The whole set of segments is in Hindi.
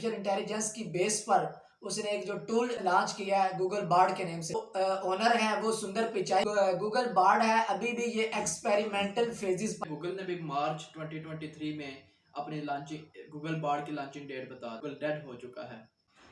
इंटेलिजेंस की बेस पर उसने एक जो टूल लॉन्च किया है गूगल बार्ड के नेम से। ओनर है वो सुंदर पिचाई। गूगल बार्ड है, अभी भी ये एक्सपेरिमेंटल फेजेस पर। गूगल ने भी मार्च 2023 में अपनी लॉन्चिंग गूगल बार्ड की लॉन्चिंग डेट बता गूगल डेड हो चुका है।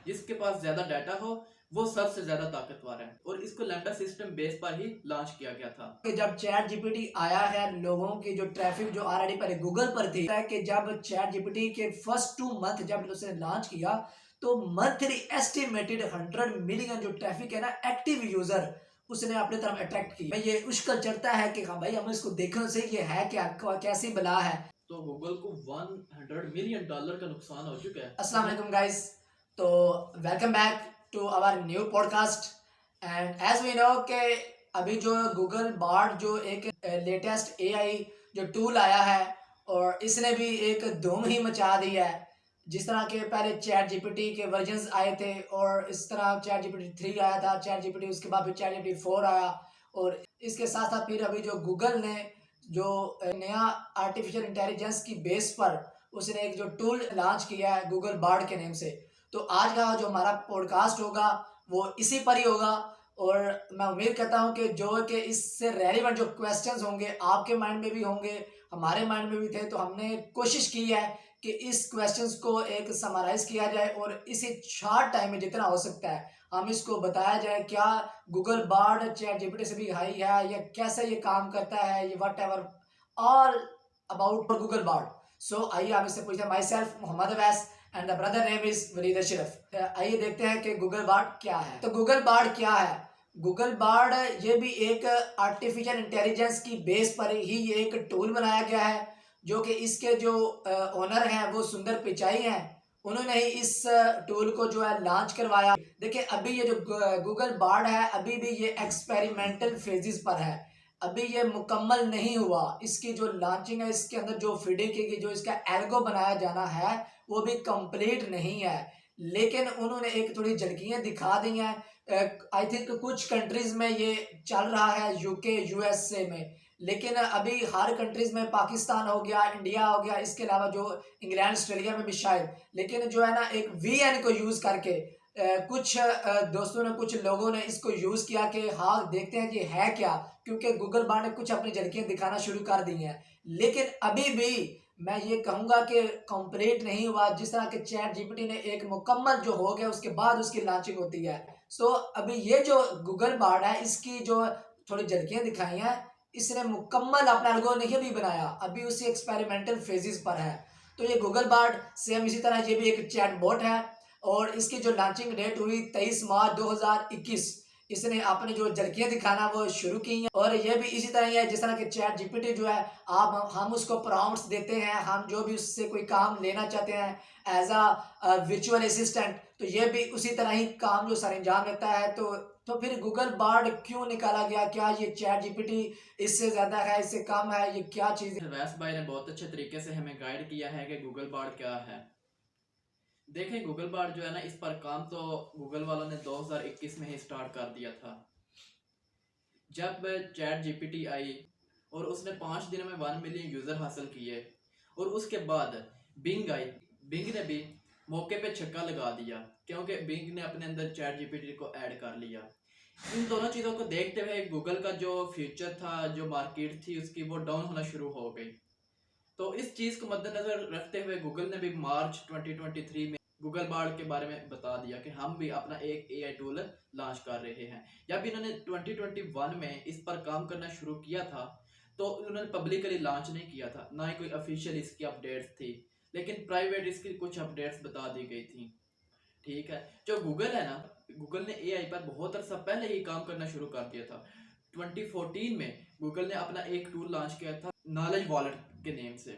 जिसके पास ज्यादा डाटा हो वो सबसे ज्यादा ताकतवर है और इसको लैम्डा सिस्टम बेस पर ही लॉन्च किया गया था। कि जब चैट जीपीटी आया है, लोगों की जो ट्रैफिक जो ऑलरेडी पहले गूगल पर थी, कि जब चैट जीपीटी के फर्स्ट 2 मंथ जब उसने लॉन्च किया तो मंथली एस्टिमेटेड 100 मिलियन जो ट्रैफिक है ना, एक्टिव यूजर उसने अपने तरफ अट्रैक्ट किया। ये उश्कल चढ़ता है कि हाँ भाई हमें इसको देखने से ये है क्या, कैसी बला है। तो गूगल को $100 मिलियन का नुकसान हो चुका है। अस्सलाम वालेकुम गाइस, तो welcome back to our new podcast. And as we know के अभी जो गूगल बार्ड जो एक लेटेस्ट एआई जो टूल आया है और इसने भी एक धूम ही मचा दी है। जिस तरह के पहले चैट जीपीटी के वर्जन्स आए थे और इस तरह चैट जीपीटी 3 आया था, चैट जीपीटी उसके बाद फिर चैट जीपीटी 4 आया और इसके साथ साथ फिर अभी जो गूगल ने जो नया आर्टिफिशियल इंटेलिजेंस की बेस पर उसने एक जो टूल लॉन्च किया है गूगल बार्ड के नेम से। तो आज का जो हमारा पॉडकास्ट होगा वो इसी पर ही होगा और मैं उम्मीद करता हूं कि जो कि इससे रेलिवेंट जो क्वेश्चंस होंगे आपके माइंड में भी होंगे, हमारे माइंड में भी थे। तो हमने कोशिश की है कि इस क्वेश्चंस को एक समराइज किया जाए और इसी शॉर्ट टाइम में जितना हो सकता है हम इसको बताया जाए क्या गूगल बार्ड चैट जीपीटी से भी हाई है या कैसे ये काम करता है, ये whatever all about Google Bard. So आइए आप इससे पूछते हैं। Myself Mohammad Awais and the brother name is Walid Ashraf. आइए देखते हैं कि गूगल बार्ड क्या है। तो गूगल बार्ड क्या है? गूगल बार्ड ये भी एक आर्टिफिशियल इंटेलिजेंस की बेस पर ही ये एक टूल बनाया गया है, जो कि इसके जो ओनर हैं वो सुंदर पिचाई हैं, उन्होंने ही इस टूल को जो है लॉन्च करवाया। देखिए अभी ये जो गूगल बार्ड है अभी भी ये एक्सपेरिमेंटल फेजेस पर है, अभी ये मुकम्मल नहीं हुआ। इसकी जो लॉन्चिंग है, इसके अंदर जो फीडिंग की जो इसका एल्गो बनाया जाना है वो भी कंप्लीट नहीं है, लेकिन उन्होंने एक थोड़ी झलकियां दिखा दी हैं। आई थिंक कुछ कंट्रीज में ये चल रहा है, यूके यूएसए में, लेकिन अभी हर कंट्रीज में पाकिस्तान हो गया, इंडिया हो गया, इसके अलावा जो इंग्लैंड ऑस्ट्रेलिया में भी शायद, लेकिन जो है ना एक वीएन को यूज करके कुछ दोस्तों ने, कुछ लोगों ने इसको यूज किया कि हाँ देखते हैं कि है क्या, क्योंकि गूगल बार ने कुछ अपनी झलकियां दिखाना शुरू कर दी हैं। लेकिन अभी भी मैं ये कहूंगा कि कंप्लीट नहीं हुआ। जिस तरह के चैट जीपीटी ने एक मुकम्मल जो हो गया उसके बाद उसकी लॉन्चिंग होती है। सो अभी ये जो गूगल बार्ड है इसकी जो थोड़ी झलकियां दिखाई हैं, इसने मुकम्मल अपना एल्गो नहीं भी बनाया, अभी उसी एक्सपेरिमेंटल फेजेस पर है। तो ये गूगल बार्ड सेम इसी तरह ये भी एक चैट बॉट है और इसकी जो लॉन्चिंग डेट हुई 23 मार्च 2021, इसने अपने जो झलकियां दिखाना वो शुरू की हैं। और ये भी इसी तरह ही है जिस तरह के चैट जीपीटी जो है, आप हम उसको प्रॉम्प्ट्स देते हैं, हम जो भी उससे कोई काम लेना चाहते हैं एज अ विजुअल असिस्टेंट, तो ये भी उसी तरह ही काम जो सर अंजाम लेता है। तो फिर गूगल बार्ड क्यों निकाला गया? क्या ये चैट जीपीटी इससे ज्यादा है, इससे कम है, ये क्या चीज है? वैस भाई ने बहुत अच्छे तरीके से हमें गाइड किया है कि गूगल बार्ड क्या है। देखें गूगल बार्ड जो है ना, इस पर काम तो गूगल वालों ने 2021 में ही स्टार्ट कर दिया था जब चैट जीपीटी आई और उसने 5 दिनों में 1 मिलियन यूज़र हासिल किए। और उसके बाद बिंग आई, बिंग ने भी मौके पे छक्का लगा दिया क्योंकि बिंग ने अपने अंदर चैट जीपीटी को ऐड कर लिया। इन दोनों चीज़ों को देखते हुए गूगल का जो फ्यूचर था, जो मार्केट थी उसकी, वो डाउन होना शुरू हो गई। तो इस चीज़ को मद्देनजर रखते हुए गूगल ने भी मार्च 2023 में गूगल बार्ड के बारे में बता दिया कि हम भी अपना एक एआई टूल लॉन्च कर रहे हैं। जब इन्होंने 2021 में इस पर काम करना शुरू किया था तो उन्होंने पब्लिकली लॉन्च नहीं किया था, ना ही कोई ऑफिशियल इसकी अपडेट्स थी, लेकिन प्राइवेट इसकी कुछ अपडेट्स बता दी गई थी। ठीक है, जो गूगल है ना, गूगल ने एआई पर बहुत अरसा पहले ही काम करना शुरू कर दिया था। 2014 में गूगल ने अपना एक टूल लॉन्च किया था नॉलेज वॉलेट के नेम से।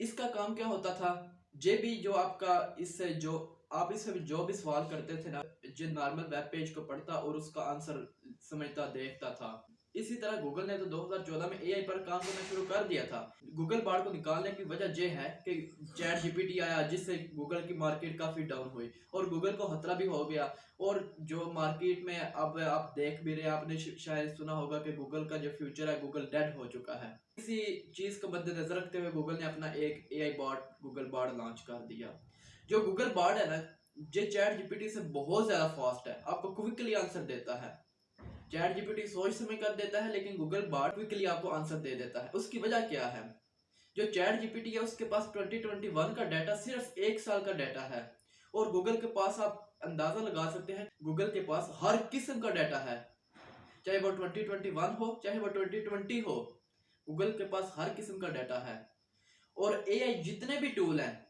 इसका काम क्या होता था, जे भी जो आपका इससे जो आप इससे जो भी सवाल करते थे ना, जो नॉर्मल वेब पेज को पढ़ता और उसका आंसर समझता देखता था। इसी तरह गूगल ने तो 2014 में एआई पर काम करना शुरू कर दिया था। गूगल बार्ड को निकालने की वजह यह है कि चैट जीपीटी आया जिससे गूगल की मार्केट काफ़ी डाउन हुई और गूगल को खतरा भी हो गया। और जो मार्केट में अब आप देख भी रहे, आपने शायद सुना होगा कि गूगल का जो फ्यूचर है, गूगल डेड हो चुका है। इसी चीज़ को मद्देनजर रखते हुए गूगल ने अपना एक AI bot Google Bard launch कर दिया। जो गूगल बार्ड है ना, ये चैट जीपीटी से बहुत ज्यादा फास्ट है, आपको क्विकली आंसर देता है। चैट जीपीटी सोच समझ कर देता है, लेकिन गूगल बार्ड क्विकली आपको आंसर दे देता है। उसकी वजह क्या है? जो चैट जीपीटी है उसके पास 2021 का डाटा सिर्फ 1 साल का डाटा है, और गूगल के पास आप अंदाजा लगा सकते हैं गूगल के पास हर किस्म का डाटा है, चाहे वो 2021 हो चाहे वो 2020 हो, गूगल के पास हर किस्म का डाटा है। और एआई जितने भी टूल हैं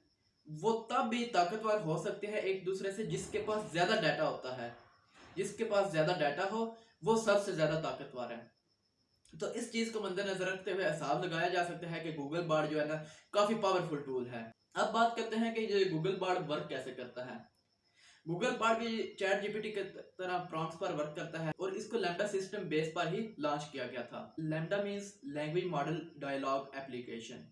वो तब भी ताकतवर हो सकते हैं एक दूसरे से जिसके पास ज्यादा डाटा होता है। जिसके पास ज्यादा डाटा हो वो सबसे ज्यादा ताकतवर है। तो इस चीज को मद्देनजर रखते हुए हिसाब लगाया जा सकता है कि गूगल बार्ड जो है ना काफी पावरफुल टूल है। अब बात करते हैं कि ये गूगल बार्ड वर्क कैसे करता है। गूगल बार्ड भी चैट जीपीटी की तरह प्रॉम्प्ट्स पर वर्क करता है, और इसको लैम्डा सिस्टम बेस पर ही लॉन्च किया गया था। LaMDA means language model dialogue application.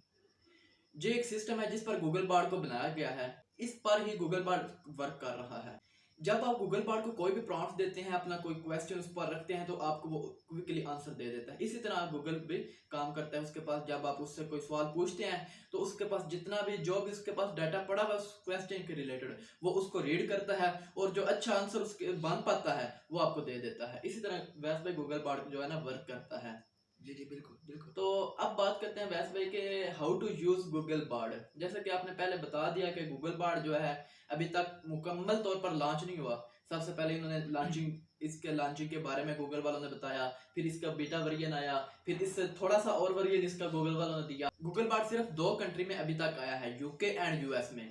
ये एक सिस्टम है जिस पर गूगल बार्ड को बनाया गया है, इस पर ही गूगल बार्ड वर्क कर रहा है। जब आप गूगल बार्ड को कोई भी प्रॉम्प्ट देते हैं, अपना कोई क्वेश्चन उस पर रखते हैं, तो आपको वो क्विकली आंसर दे देता है। इसी तरह गूगल भी काम करता है। उसके पास जब आप उससे कोई सवाल पूछते हैं तो उसके पास जितना भी जो भी उसके पास डाटा पड़ा हुआ उस क्वेश्चन के रिलेटेड वो उसको रीड करता है, और जो अच्छा आंसर उसके बन पाता है वो आपको दे देता है। इसी तरह वैसे भाई गूगल बार्ड जो है ना वर्क करता है। जी जी बिल्कुल बिल्कुल। तो अब बात करते हैं वैसे भाई के how to use Google Bard. जैसा कि आपने पहले बता दिया कि गूगल बार्ड जो है अभी तक मुकम्मल तौर पर लॉन्च नहीं हुआ। सबसे पहले इन्होंने इसके लॉन्चिंग के बारे में गूगल वालों ने बताया, फिर इसका बीटा वर्जन आया, फिर इससे थोड़ा सा और वर्जन इसका गूगल वालों ने दिया। गूगल बार्ड सिर्फ 2 कंट्री में अभी तक आया है, यूके एंड यूएस में।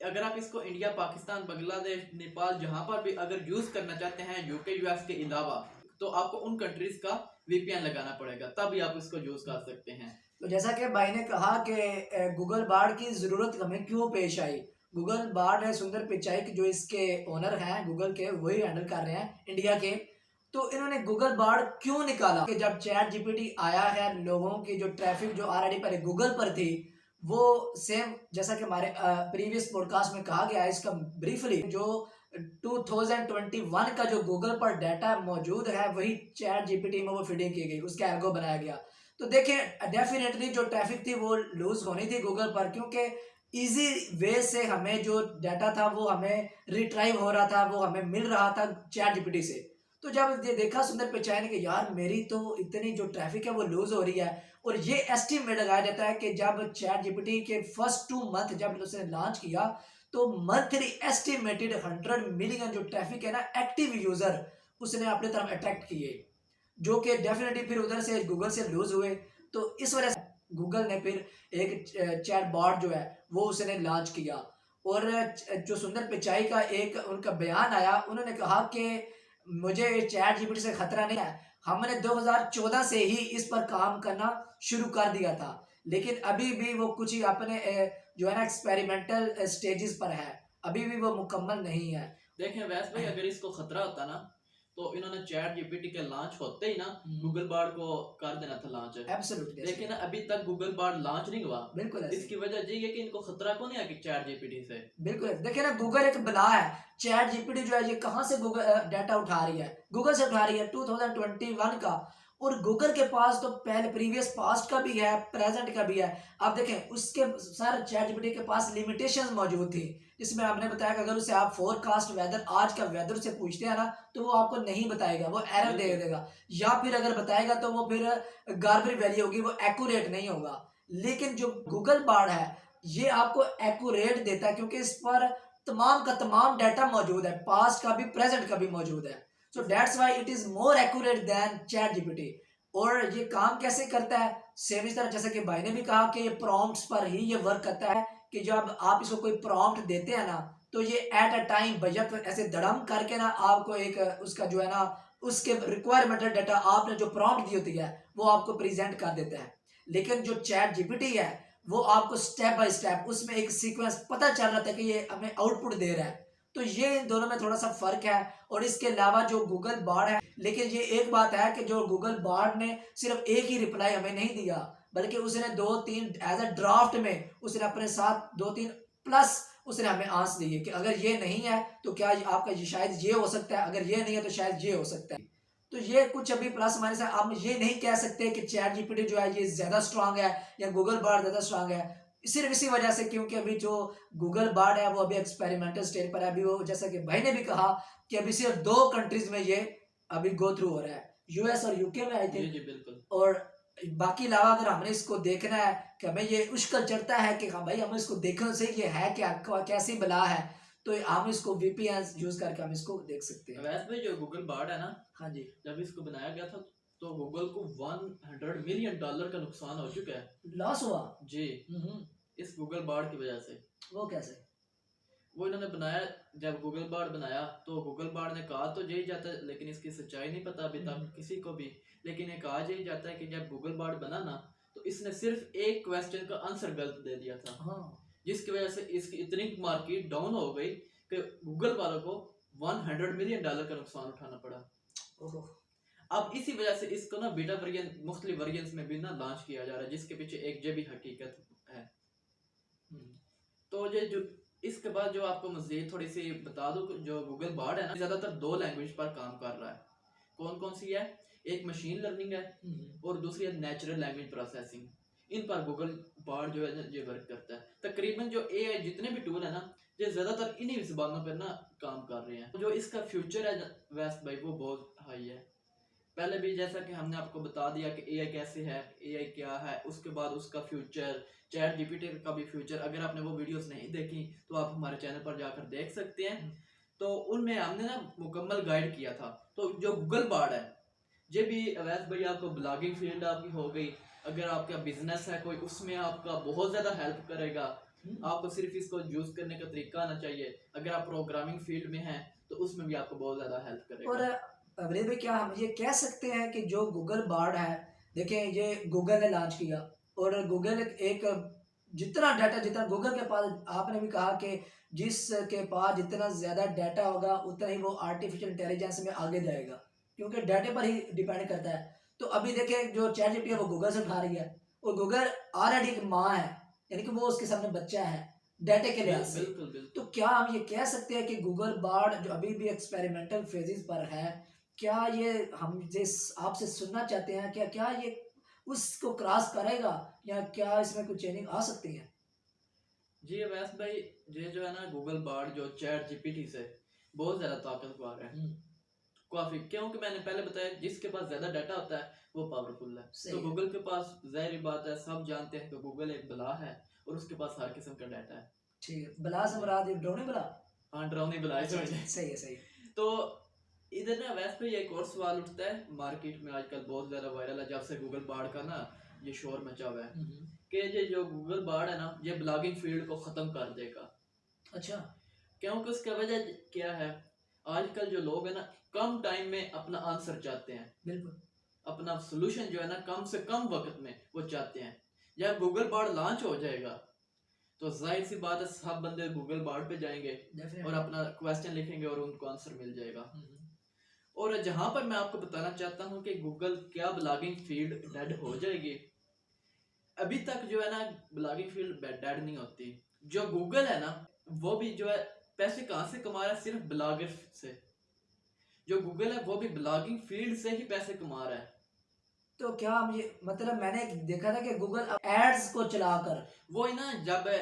अगर आप इसको इंडिया, पाकिस्तान, बांग्लादेश, नेपाल जहां पर भी अगर यूज करना चाहते हैं यूके यूएस के अलावा, तो आपको उन कंट्रीज का वीपीएन लगाना पड़ेगा, तभी आप इसको यूज कर सकते हैं। तो जैसा कि भाई ने कहा कि गूगल बार्ड की ज़रूरत हमें क्यों पेश आई। गूगल बार्ड है सुंदर पिचाई जो इसके ओनर हैं गूगल के, वही हैंडल कर रहे हैं इंडिया के। तो इन्होंने गूगल बार्ड क्यों निकाला कि जब चैट जीपीटी आया है, लोगों की जो ट्रैफिक जो ऑलरेडी पहले गूगल पर थी वो सेम जैसा कि हमारे प्रीवियस पॉडकास्ट में कहा गया है, इसका ब्रीफली जो 2021 का जो गूगल पर डाटा मौजूद है वही चैट जीपीटी में वो फीडिंग की गई, उसका एल्गो बनाया गया। तो देखें डेफिनेटली जो ट्रैफिक थी वो लूज होनी थी गूगल पर, क्योंकि इजी वे से हमें जो डाटा था वो हमें रिट्राइव हो रहा था, वो हमें मिल रहा था चैट जीपीटी से। तो जब ये देखा सुंदर पिचाई ने कि यार मेरी तो इतनी जो ट्रैफिक है वो लूज हो रही है, और ये एस्टिमेट लगाया जाता है कि जब चैट जीपीटी के फर्स्ट 2 मंथ जब उसने लॉन्च किया तो मंथली एस्टिमेटेड 100 मिलियन जो ट्रैफिक है ना एक्टिव यूजर उसने अपने तरफ अट्रैक्ट किए, जो कि डेफिनेटली फिर उधर से गूगल से लूज हुए। तो इस वजह से गूगल ने फिर एक चैट बॉट जो है वो उसने लॉन्च किया। और जो सुंदर पिचाई का एक उनका बयान आया, उन्होंने कहा कि मुझे चैट जीपीटी से खतरा नहीं है, हमने 2014 से ही इस पर काम करना शुरू कर दिया था, लेकिन अभी भी वो कुछ ही अपने जो है ना एक्सपेरिमेंटल स्टेजेस पर है, अभी भी वो मुकम्मल नहीं है। देखें वैसे भाई अगर इसको खतरा होता ना तो इन्होंने चैट जीपीटी के लॉन्च होते ही ना गूगल बार्ड को कर देना था लॉन्च। एब्सोल्युटली। लेकिन अभी तक गूगल बार्ड लॉन्च नहीं हुआ। बिल्कुल इसकी वजह ये है कि इनको खतरा को नहीं है कि चैट जीपीटी से। बिल्कुल देखिए ना, गूगल एक बला है, चैट जीपीटी जो है ये कहाँ से गूगल डाटा उठा रही है, गूगल से उठा रही है 2021 का। और गूगल के पास तो पहले प्रीवियस पास्ट का भी है, प्रेजेंट का भी है। आप देखें उसके सर चैट जीपीटी के पास लिमिटेशंस मौजूद थी, जिसमें आपने बताया कि अगर उसे आप फोरकास्ट वेदर, आज का वेदर से पूछते हैं ना तो वो आपको नहीं बताएगा, वो एरर दे देगा, या फिर अगर बताएगा तो वो फिर गार्बेज वैल्यू होगी, वो एक्यूरेट नहीं होगा। लेकिन जो गूगल बार्ड है ये आपको एक्यूरेट देता है, क्योंकि इस पर तमाम का तमाम डाटा मौजूद है, पास्ट का भी प्रेजेंट का भी मौजूद है। So that's why it is more accurate then chat GPT. और ये काम कैसे करता है, सेम इस तरह जैसे कि भाई ने भी कहा कि ये प्रॉम्प्ट्स पर ही ये वर्क करता है, कि जब आप इसको कोई प्रॉम्प्ट देते हैं ना तो ये एट अ टाइम बजट ऐसे धड़म करके ना आपको एक उसका जो है ना उसके रिक्वायरमेंटल डाटा आपने जो प्रॉम्प्ट दी होती है वो आपको प्रेजेंट कर देता है। लेकिन जो चैट जीपीटी है वो आपको स्टेप बाय स्टेप उसमें एक सीक्वेंस पता चल रहा था कि ये हमें आउटपुट दे रहा है। तो ये इन दोनों में थोड़ा सा फर्क है। और इसके अलावा जो गूगल बार्ड है, लेकिन ये एक बात है कि जो गूगल बार्ड ने सिर्फ एक ही रिप्लाई हमें नहीं दिया, बल्कि उसने 2-3 एज अ ड्राफ्ट में उसने अपने साथ 2-3 प्लस उसने हमें आंसर दिए कि अगर ये नहीं है तो क्या आपका ये शायद ये हो सकता है, अगर ये नहीं है तो शायद ये हो सकता है। तो ये कुछ अभी प्लस हमारे साथ, आप ये नहीं कह सकते कि चैट जीपीटी जो है ये ज्यादा स्ट्रांग है या गूगल बार्ड ज्यादा स्ट्रांग है। सिर्फ इसी वजह से, क्योंकि अभी जो गूगल बार्ड है वो अभी एक्सपेरिमेंटल स्टेज पर है। अभी वो जैसा कि भाई ने भी कहा कि अभी सिर्फ 2 कंट्रीज में ये अभी गो थ्रू हो रहा है, यूएस और यूके में आई जी थिंक। जी बिल्कुल। और बाकी अलावा अगर हमने इसको देखना है कि हमें ये उश्कल चढ़ता है कि हाँ भाई हमें इसको देखने से ये है क्या, कैसी बला है, तो हम इसको वीपीएन यूज करके हम इसको देख सकते हैं। वैसे भाई जो गूगल बार्ड है ना, हाँ जी। जब इसको बनाया गया था तो गूगल को $100 मिलियन का नुकसान हो चुका है। लॉस हुआ। जी, हम्म। इस गूगल बार्ड की वजह से। वो कैसे? वो इन्होंने बनाया, जब गूगल बार्ड बनाया तो गूगल बार्ड ने कहा तो यही जाता है, लेकिन इसकी सच्चाई नहीं पता अभी तक किसी को भी, लेकिन ये कहा यही जाता है कि जब गूगल बार्ड बना ना तो इसने सिर्फ एक क्वेश्चन का आंसर गलत दे दिया था। हाँ। जिसकी वजह से इसकी इतनी मार्केट डाउन हो गई कि गूगल वालों को $100 मिलियन का नुकसान उठाना पड़ा। ओहो। अब इसी वजह से इसको ना बीटा वर्जन, मुख्तलिफ वर्जन्स में भी ना लॉन्च किया जा रहा है, जिसके पीछे एक ये भी हकीकत है। तो ये जो इसके बाद जो आपको मज़ीद थोड़ी सी बता दूं, जो गूगल बार्ड है ना ज़्यादातर 2 लैंग्वेज पर काम कर रहा है। कौन कौन सी है? एक मशीन लर्निंग है और दूसरी है नेचुरल लैंग्वेज प्रोसेसिंग। इन पर गूगल बार्ड जो है ना ये वर्क करता है। तकरीबन जो एआई जितने भी टूल है ना, ये ज़्यादातर इन्हीं ज़बानों पर ना काम कर रहे हैं। जो इसका फ्यूचर है वैस्ट भाई वो बहुत हाई है। पहले भी जैसा कि हमने आपको बता दिया कि एआई कैसे है, एआई क्या है, उसके बाद उसका फ्यूचर, चैट जीपीटी का भी फ्यूचर। अगर आपने वो वीडियोस नहीं देखी तो आप हमारे चैनल पर जाकर देख सकते हैं। तो उनमें हमने ना मुकम्मल गाइड किया था। तो जो गूगल बार्ड है ये भी अवैस भाई आपको ब्लॉगिंग फील्ड आपकी हो गई, अगर आपका बिजनेस है कोई, उसमें आपका बहुत ज़्यादा हेल्प करेगा। आपको सिर्फ इसको यूज़ करने का तरीका आना चाहिए। अगर आप प्रोग्रामिंग फील्ड में हैं तो उसमें भी आपको बहुत ज़्यादा हेल्प करेगा। और अवरेज में क्या हम ये कह सकते हैं कि जो गूगल बार्ड है, देखें ये गूगल ने लॉन्च किया, और गूगल एक जितना डाटा, जितना गूगल के पास, आपने भी कहा कि जिसके पास जितना ज़्यादा डाटा होगा उतना ही वो आर्टिफिशियल इंटेलिजेंस में आगे जाएगा, क्योंकि डाटे पर ही डिपेंड करता है। तो अभी देखें जो चैट जीपीटी है वो गूगल से उठा रही है, और गूगल ऑलरेडी एक माँ है, यानी कि वो उसके सामने बच्चा है डाटे के लिहाज से। बिल्कुल बिल्कुल। तो क्या हम ये कह सकते हैं कि गूगल बार्ड जो अभी भी एक्सपेरिमेंटल फेजेस पर है, क्या ये हम जिस आपसे सुनना चाहते हैं, क्या क्या ये उसको क्रॉस करेगा, या क्या इसमें कुछ चेंजिंग आ सकती है? जी अवैस भाई, ये जो है ना गूगल बार्ड जो चैट जीपीटी से बहुत ज़्यादा ताकतवर है काफ़ी, क्योंकि मैंने पहले बताया जिसके पास ज़्यादा डाटा होता है वो पावरफुल है। तो गूगल के पास ज़ाहिर बात है, सब जानते हैं कि गूगल एक बला है और उसके पास हर किस्म का डाटा है। ठीक है, बला से मुराद ये ड्रोन बला? हाँ, डरावनी बला है। सही है सही है। तो इधर ना वैसे पे एक और सवाल उठता है, मार्केट में आजकल बहुत ज़्यादा वायरल है जब से गूगल बार्ड का ना ये शोर मचा हुआ है कि ये जो गूगल बार्ड है ना ये ब्लॉगिंग फील्ड को ख़त्म कर देगा। अच्छा। क्योंकि उसका वजह क्या है, आजकल जो लोग हैं ना कम टाइम में अपना आंसर चाहते हैं, बिल्कुल। अपना सोल्यूशन जो है ना कम से कम वक्त में वो चाहते हैं। जब गूगल बार्ड लॉन्च हो जाएगा तो जाहिर सी बात है सब बंदे गूगल बार्ड पे जाएंगे और अपना क्वेश्चन लिखेंगे और उनको आंसर मिल जाएगा। और जहां पर मैं आपको बताना चाहता हूं कि गूगल क्या ब्लॉगिंग फील्ड डेड हो जाएगी, अभी तक जो है ना ब्लॉगिंग फील्ड डेड नहीं होती। जो गूगल है ना वो भी जो है पैसे कहाँ से कमा रहा है, सिर्फ ब्लॉगर से। जो गूगल है वो भी ब्लॉगिंग फील्ड से ही पैसे कमा रहा है। तो क्या हम ये, मतलब मैंने देखा था कि गूगल एड्स को चलाकर वो ही ना, जब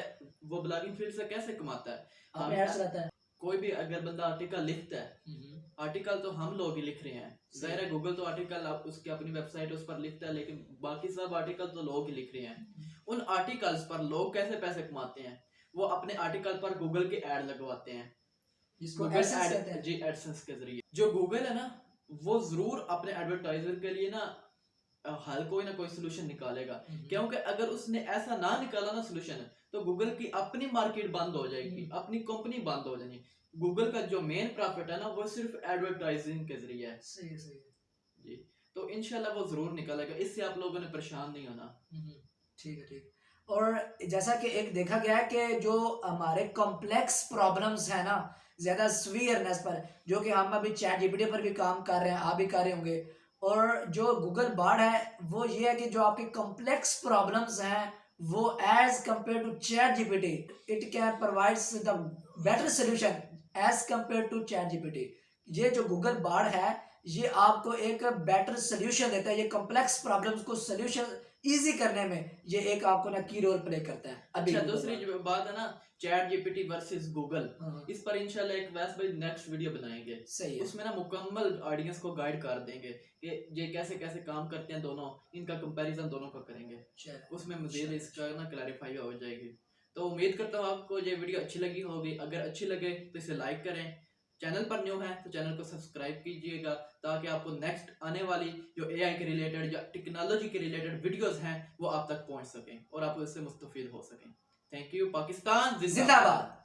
वो ब्लॉगिंग फील्ड से कैसे कमाता है, हम एड्स रहता है। कोई भी अगर बंदा आर्टिकल लिखता है, आर्टिकल तो हम लोग ही लिख रहे हैं, जाहिर है गूगल तो आर्टिकल उसकी अपनी वेबसाइट उस पर लिखता है, लेकिन बाकी सब आर्टिकल तो लोग ही लिख रहे हैं। उन आर्टिकल्स पर लोग कैसे पैसे कमाते हैं, वो अपने आर्टिकल पर गूगल के ऐड लगवाते हैं, जिसको एडसेंस कहते हैं। जी, एडसेंस के जरिए। जो गूगल है ना वो जरूर अपने एडवर्टाइजर के लिए ना हल कोई ना कोई सोल्यूशन निकालेगा, क्योंकि अगर उसने ऐसा ना निकाला ना सोल्यूशन तो गूगल की अपनी मार्केट बंद हो जाएगी, अपनी कंपनी बंद हो जाएगी। गूगल का जो मेन प्रॉफिट है ना वो सिर्फ एडवर्टाइजिंग के जरिए है। सही है सही है जी, तो इंशाल्लाह वो जरूर निकालेगा, इससे आप लोगों ने परेशान नहीं होना। ठीक है ठीक। और जैसा कि एक देखा गया है कि जो हमारे कॉम्प्लेक्स प्रॉब्लम्स है ना, ज़्यादा स्वीयरनेस पर, जो कि हम अभी चैट जीपीटी पर भी काम कर रहे हैं, आप भी कर रहे होंगे, और जो गूगल बार्ड है वो ये है कि जो आपके कॉम्प्लेक्स प्रॉब्लम्स हैं वो as compared to ChatGPT it can provides the better solution as compared to ChatGPT. ये जो गूगल बार्ड है ये आपको एक बेटर सोल्यूशन देता है, ये कॉम्प्लेक्स प्रॉब्लम्स को सोल्यूशन इजी करने में ये एक आपको ना की रोल प्ले करता है अभी अच्छा, Google दूसरी बार्ड। जो बात है ना, चैट जीपीटी वर्सेस गूगल, हाँ, इस पर इंशाल्लाह एक वैसे भाई नेक्स्ट वीडियो बनाएंगे। सही है। उसमें ना मुकम्मल ऑडियंस को गाइड कर देंगे कि ये कैसे कैसे काम करते हैं दोनों, इनका कंपैरिजन दोनों का करेंगे। चलो, उसमें मजीद चलो, इसका ना क्लैरिफाई हो जाएगी। तो उम्मीद करता हूँ आपको ये वीडियो अच्छी लगी होगी। अगर अच्छी लगे तो इसे लाइक करें, चैनल पर न्यू है तो चैनल को सब्सक्राइब कीजिएगा, ताकि आपको नेक्स्ट आने वाली जो एआई के रिलेटेड या टेक्नोलॉजी के रिलेटेड वीडियोस हैं वो आप तक पहुंच सकें और आप उससे मुस्तफीद हो सकें। Thank you. पाकिस्तान जिंदाबाद। जिंदाबाद।